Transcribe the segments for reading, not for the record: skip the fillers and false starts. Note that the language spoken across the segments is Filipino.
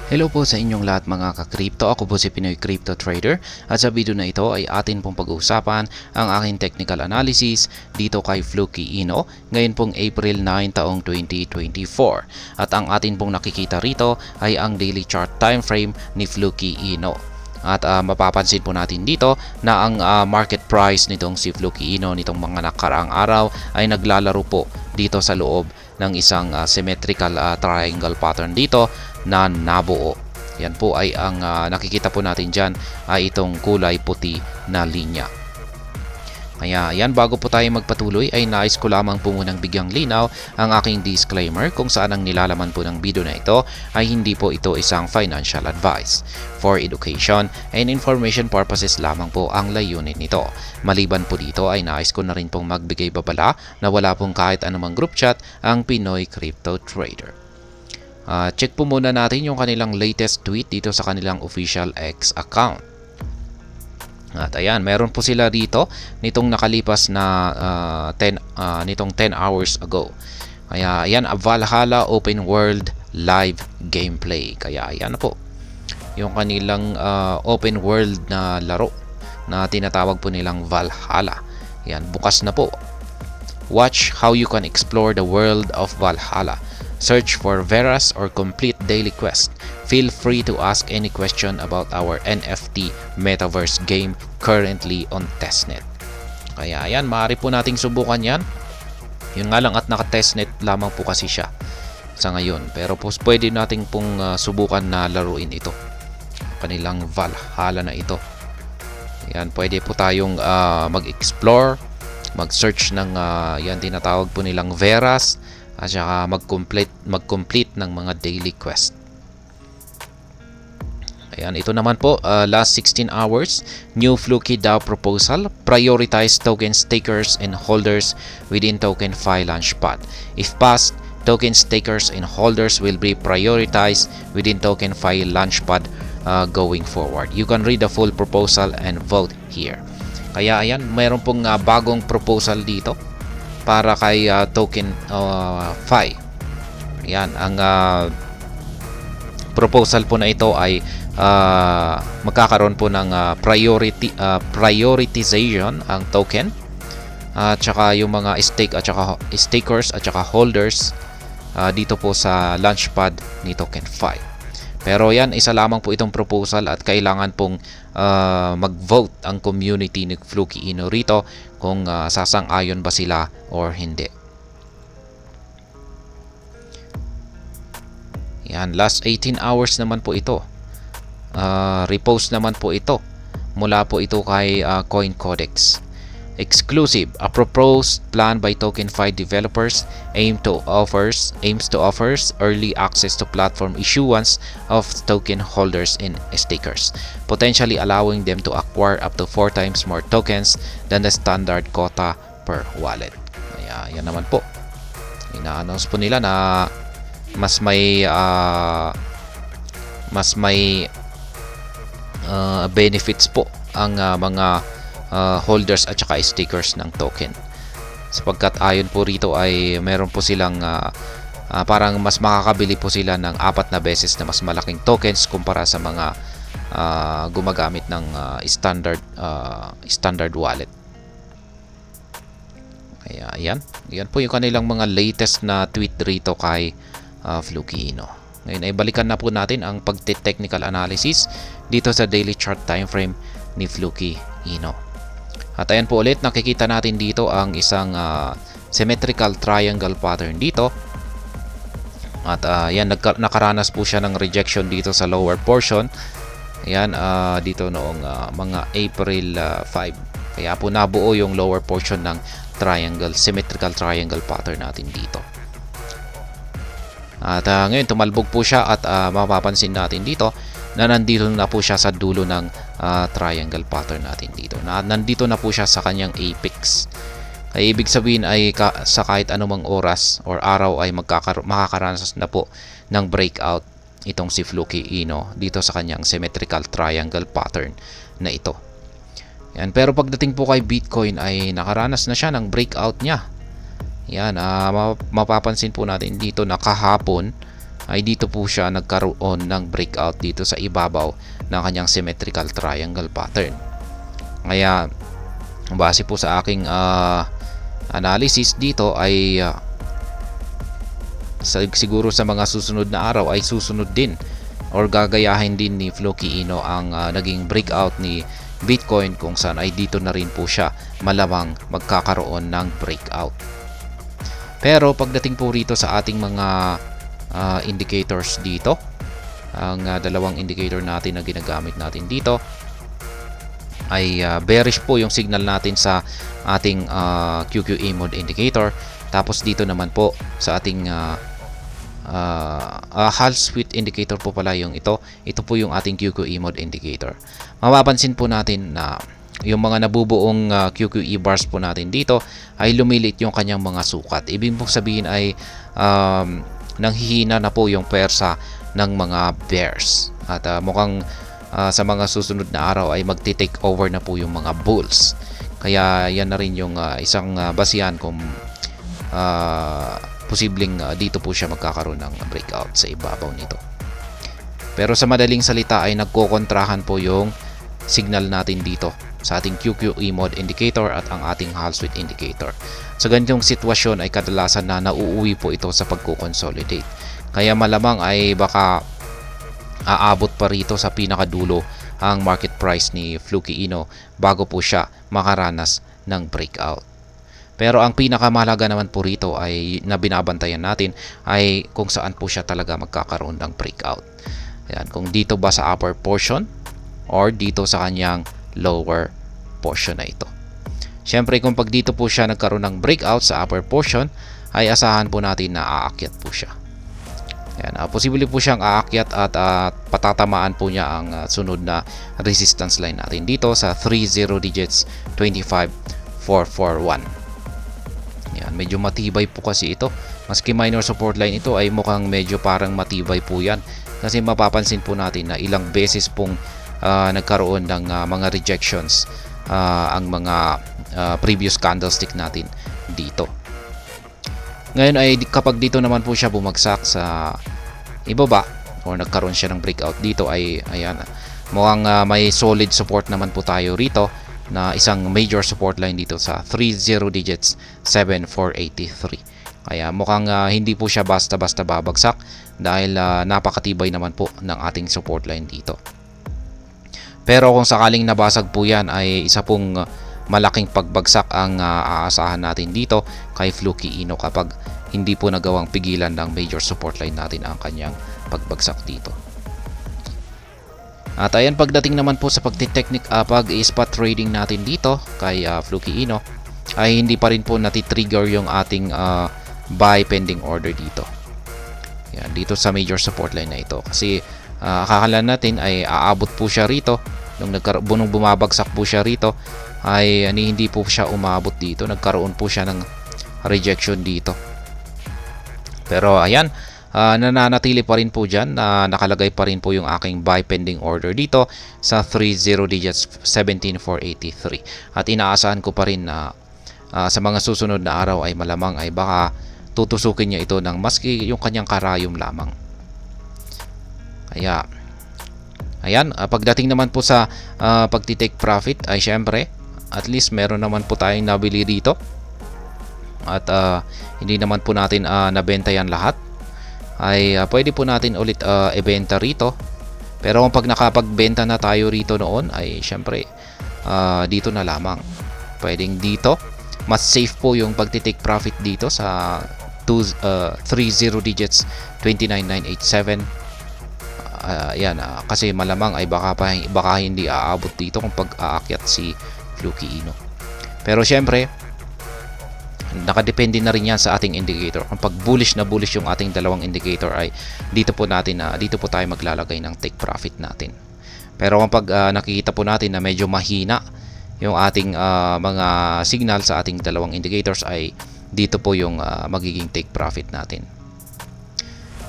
Hello po sa inyong lahat mga ka-crypto. Ako po si Pinoy Crypto Trader at sa video na ito ay atin pong pag-uusapan ang aking technical analysis dito kay Fluky Ino ngayon pong April 9 taong 2024. At ang atin pong nakikita rito ay ang daily chart time frame ni Fluky Ino. At mapapansin po natin dito na ang market price nitong si Fluky Ino nitong mga nakaraang araw ay naglalaro po dito sa loob ng isang symmetrical triangle pattern dito na nabuo. Yan po ay ang nakikita po natin dyan ay itong kulay puti na linya. Kaya yan, bago po tayo magpatuloy ay nais ko lamang po munang bigyang linaw ang aking disclaimer kung saan ang nilalaman po ng video na ito ay hindi po ito isang financial advice. For education and information purposes lamang po ang layunin nito. Maliban po dito ay nais ko na rin pong magbigay babala na wala pong kahit anumang group chat ang Pinoy Crypto Trader. Check po muna natin yung kanilang latest tweet dito sa kanilang official X account. At ayan, meron po sila dito nitong nakalipas na 10 hours ago. Kaya ayan, Valhalla Open World Live Gameplay. Kaya ayan na po yung kanilang open world na laro na tinatawag po nilang Valhalla. Ayan, bukas na po. Watch how you can explore the world of Valhalla. Search for Veras or complete daily quest. Feel free to ask any question about our NFT Metaverse game currently on testnet. Kaya ayan, maaari po nating subukan yan. Yung nga lang at naka-testnet lamang po kasi siya sa ngayon. Pero po pwede nating pong subukan na laruin ito. Kanilang Valhalla na ito. Ayan, pwede po tayong mag-explore, mag-search ng yan tinatawag po nilang Veras at saka mag-complete ng mga daily quest. Ayan, ito naman po, last 16 hours, new Fluky DAO proposal, prioritize token stakers and holders within TokenFi Launchpad. If passed, token stakers and holders will be prioritized within TokenFi Launchpad going forward. You can read the full proposal and vote here. Kaya ayan, mayroon pong bagong proposal dito para kay TokenFi. Ayan, ang proposal po na ito ay magkakaroon po ng prioritization ang token at saka yung mga stakers at saka holders dito po sa launchpad ni TokenFi. Pero yan, isa lamang po itong proposal at kailangan pong mag-vote ang community ni Fluky Ino rito kung sasang-ayon ba sila or hindi. Yan, last 18 hours naman po ito. Repost naman po ito mula po ito kay CoinCodex. Exclusive, a proposed plan by TokenFi developers aims to offers early access to platform issuance of token holders and stakers, potentially allowing them to acquire up to 4 times more tokens than the standard quota per wallet. Kaya yan naman po, ina-announce po nila na mas may benefits po ang mga holders at saka stakers ng token, sapagkat ayon po rito ay meron po silang parang mas makakabili po sila ng 4 na beses na mas malaking tokens kumpara sa mga gumagamit ng standard wallet. Kaya yan po yung kanilang mga latest na tweet rito kay Fluky Ino. Ngayon ay balikan na po natin ang pagte-technical analysis dito sa daily chart time frame ni Fluky Ino. At ayan po ulit, nakikita natin dito ang isang symmetrical triangle pattern dito. At yan, nakaranas po siya ng rejection dito sa lower portion. Ayan, dito noong mga April 5. Kaya po nabuo yung lower portion ng symmetrical triangle pattern natin dito. At ngayon tumalbog po siya at mapapansin natin dito na nandito na po siya sa dulo ng triangle pattern natin dito. Nandito na po siya sa kanyang apex. Kaya ibig sabihin ay sa kahit anumang oras or araw ay makakaranas na po ng breakout itong si Fluky Ino dito sa kanyang symmetrical triangle pattern na ito. Yan, pero pagdating po kay Bitcoin ay nakaranas na siya ng breakout niya. Yan, mapapansin po natin dito na kahapon ay dito po siya nagkaroon ng breakout dito sa ibabaw ng kanyang symmetrical triangle pattern. Kaya base po sa aking analysis dito ay siguro sa mga susunod na araw ay susunod din or gagayahin din ni Floki Ino ang naging breakout ni Bitcoin, kung saan ay dito na rin po siya malamang magkakaroon ng breakout. Pero pagdating po rito sa ating mga indicators dito, ang dalawang indicator natin na ginagamit natin dito ay bearish po yung signal natin sa ating QQE mode indicator. Tapos dito naman po sa ating Hall Sweet indicator po pala yung ito po yung ating QQE mode indicator. Mapapansin po natin na yung mga nabubuong QQE bars po natin dito ay lumilit yung kanyang mga sukat. Ibig pong sabihin ay nanghihina na po yung pwersa ng mga bears. At mukhang sa mga susunod na araw ay magti-take over na po yung mga bulls. Kaya yan na rin yung isang basihan kung posibleng dito po siya magkakaroon ng breakout sa ibabaw nito. Pero sa madaling salita ay nagkokontrahan po yung signal natin dito sa ating QQE mode indicator at ang ating Hall Sweet indicator. Sa ganitong sitwasyon ay kadalasan na nauuwi po ito sa pagko-consolidate. Kaya malamang ay baka aabot pa rito sa pinakadulo ang market price ni Floki Ino bago po siya makaranas ng breakout. Pero ang pinakamahalaga naman po rito ay na binabantayan natin ay kung saan po siya talaga magkakaroon ng breakout. Ayan, kung dito ba sa upper portion or dito sa kanyang lower portion na ito. Siyempre kung pag dito po siya nagkaroon ng breakout sa upper portion ay asahan po natin na aakyat po siya. Ayan, posible po siyang aakyat at patatamaan po niya ang sunod na resistance line natin dito sa 30 digits 25441. Ayan, medyo matibay po kasi ito. Maski minor support line ito ay mukhang medyo parang matibay po yan. Kasi mapapansin po natin na ilang beses pong nagkaroon ng mga rejections ang mga previous candlestick natin dito. Ngayon ay kapag dito naman po siya bumagsak sa ibaba or nagkaroon siya ng breakout dito ay ayan, mukhang may solid support naman po tayo rito na isang major support line dito sa 30 digits 7483. Kaya mukhang hindi po siya basta-basta babagsak dahil napakatibay naman po ng ating support line dito. Pero kung sakaling nabasag po yan ay isa pong malaking pagbagsak ang aasahan natin dito kay Floki Ino kapag hindi po nagawang pigilan ng major support line natin ang kanyang pagbagsak dito. At ayan, pagdating naman po sa pag-spot trading natin dito kay Floki Ino ay hindi pa rin po natitrigger yung ating buy pending order dito. Yan, dito sa major support line na ito kasi akala natin ay aabot po siya rito nung bumabagsak po siya rito ay hindi po siya umabot dito, nagkaroon po siya ng rejection dito. Pero ayan, nananatili pa rin po dyan na nakalagay pa rin po yung aking buy pending order dito sa 30 digits 17483 at inaasahan ko pa rin na sa mga susunod na araw ay malamang ay baka tutusukin niya ito ng maski yung kanyang karayom lamang. Kaya ayan, pagdating naman po sa pagtitake profit ay syempre at least meron naman po tayong nabili dito at hindi naman po natin nabenta yan lahat ay pwede po natin ulit ibenta rito. Pero kung pag nakapagbenta na tayo rito noon ay syempre dito na lamang. Pwedeng dito, mas safe po yung pagtitake profit dito sa 30 digits 29987. Yan, kasi malamang ay baka hindi aabot dito kung pag-aakyat si Floki Ino. Pero syempre nakadepende na rin yan sa ating indicator. Kung pag bullish na bullish yung ating dalawang indicator ay dito po tayo maglalagay ng take profit natin. Pero kung pag nakikita po natin na medyo mahina yung ating mga signal sa ating dalawang indicators ay dito po yung magiging take profit natin.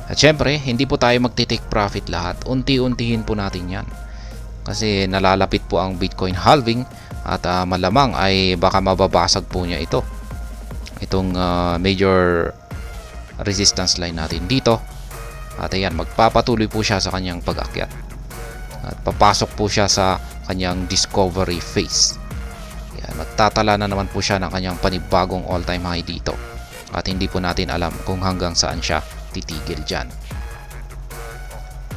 At syempre, hindi po tayo magti-take profit lahat. Unti-untihin po natin yan. Kasi nalalapit po ang Bitcoin halving at malamang ay baka mababasag po niya ito. Itong major resistance line natin dito At ayan, magpapatuloy po siya sa kanyang pag-akyat. At papasok po siya sa kanyang discovery phase. Ayan, magtatala na naman po siya ng kanyang panibagong all-time high dito. At hindi po natin alam kung hanggang saan siya titigil dyan.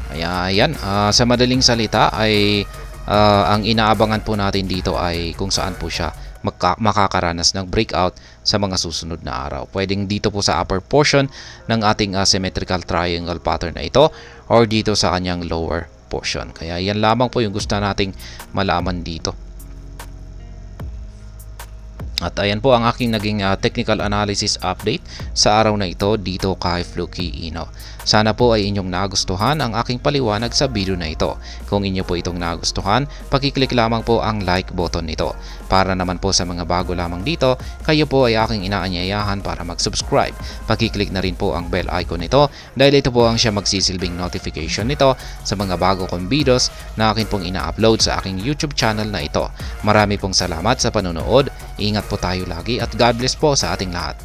Ayan, sa madaling salita ay ang inaabangan po natin dito ay kung saan po siya makakaranas ng breakout sa mga susunod na araw. Pwedeng dito po sa upper portion ng ating symmetrical triangle pattern na ito or dito sa kanyang lower portion. Kaya yan lamang po yung gusto nating malaman dito. At ayan po ang aking naging technical analysis update sa araw na ito dito kay Fluky Ino. Sana po ay inyong nagustuhan ang aking paliwanag sa video na ito. Kung inyo po itong nagustuhan, pakiclick lamang po ang like button nito. Para naman po sa mga bago lamang dito, kayo po ay aking inaanyayahan para mag-subscribe. Pakiclick na rin po ang bell icon nito dahil ito po ang siya magsisilbing notification nito sa mga bago kong videos na akin pong ina-upload sa aking YouTube channel na ito. Marami pong salamat sa panonood. Ingat po tayo lagi at God bless po sa ating lahat.